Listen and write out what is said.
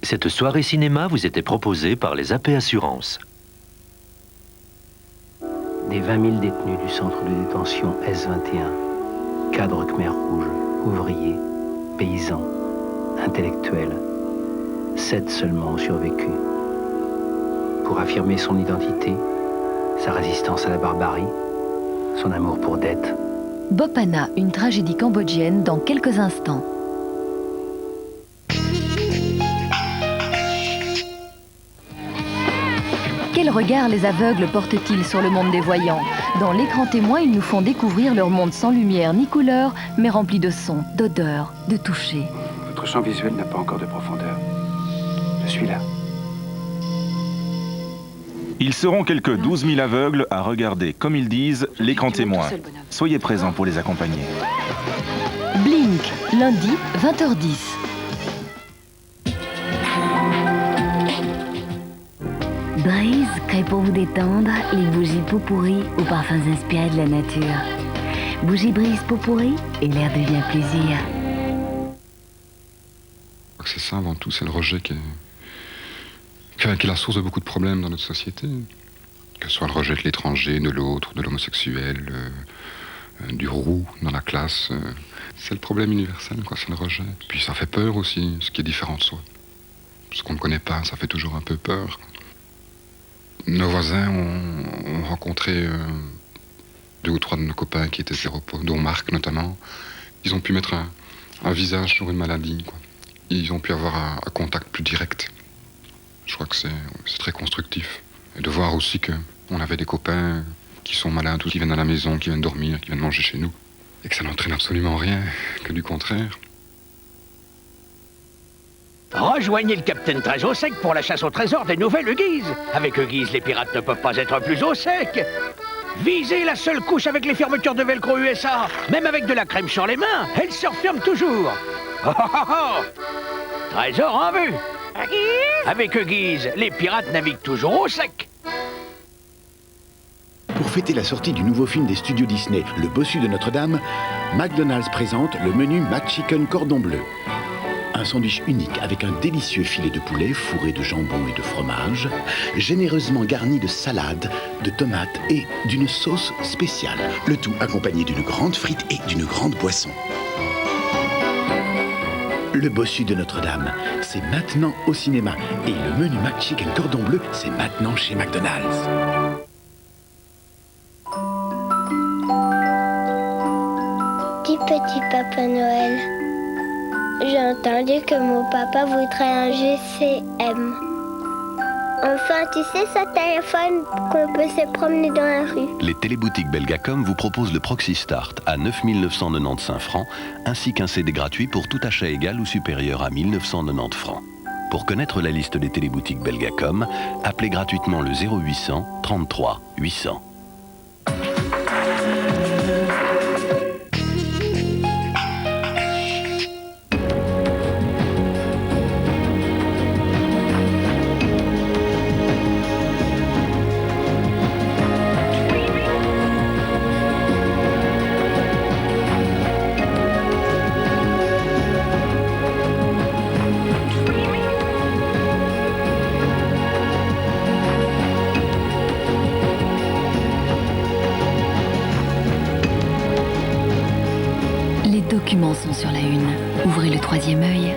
Cette soirée cinéma vous était proposée par les AP Assurances. Des 20 000 détenus du centre de détention S21, cadres Khmer rouge, ouvriers, paysans, intellectuels, 7 seulement ont survécu. Pour affirmer son identité, sa résistance à la barbarie, son amour pour Dette. Bopana, une tragédie cambodgienne dans quelques instants. Quel regard les aveugles portent-ils sur le monde des voyants? Dans l'écran témoin, ils nous font découvrir leur monde sans lumière ni couleur, mais rempli de sons, d'odeurs, de touchés. Votre champ visuel n'a pas encore de profondeur. Je suis là. Ils seront quelques 12 000 aveugles à regarder, comme ils disent, l'écran témoin. Soyez présents pour les accompagner. Blink, lundi, 20h10. Brise crée pour vous détendre les bougies pot-pourri aux parfums inspirés de la nature. Bougie Brise pot-pourri et l'air devient plaisir. C'est ça avant tout, c'est le rejet qui est la source de beaucoup de problèmes dans notre société. Que ce soit le rejet de l'étranger, de l'autre, de l'homosexuel, du roux dans la classe. C'est le problème universel, quoi, c'est le rejet. Puis ça fait peur aussi, ce qui est différent de soi. Ce qu'on ne connaît pas, ça fait toujours un peu peur. Nos voisins ont rencontré 2 ou 3 de nos copains qui étaient séropos, dont Marc notamment. Ils ont pu mettre un visage sur une maladie, quoi. Ils ont pu avoir un contact plus direct. Je crois que c'est très constructif. Et de voir aussi qu'on avait des copains qui sont malades, ou qui viennent à la maison, qui viennent dormir, qui viennent manger chez nous. Et que ça n'entraîne absolument rien, que du contraire. Rejoignez le Capitaine Très au Sec pour la chasse au trésor des nouvelles Huggies. Avec Huggies, les pirates ne peuvent pas être plus au sec. Visez la seule couche avec les fermetures de velcro USA. Même avec de la crème sur les mains, elle se referme toujours. Oh, oh, oh, oh. Trésor en vue. Avec Huggies, les pirates naviguent toujours au sec. Pour fêter la sortie du nouveau film des studios Disney, Le Bossu de Notre-Dame, McDonald's présente le menu McChicken Cordon Bleu. Un sandwich unique avec un délicieux filet de poulet fourré de jambon et de fromage, généreusement garni de salade, de tomates et d'une sauce spéciale. Le tout accompagné d'une grande frite et d'une grande boisson. Le Bossu de Notre-Dame, c'est maintenant au cinéma. Et le menu McChicken Cordon Bleu, c'est maintenant chez McDonald's. Petit Papa Noël. J'ai entendu que mon papa voudrait un GCM. Enfin, tu sais, ce téléphone qu'on peut se promener dans la rue. Les téléboutiques Belgacom vous proposent le Proxy Start à 9 995 francs, ainsi qu'un CD gratuit pour tout achat égal ou supérieur à 1 990 francs. Pour connaître la liste des téléboutiques Belgacom, appelez gratuitement le 0800 33 800. Les documents sont sur la une. Ouvrez le 3e œil.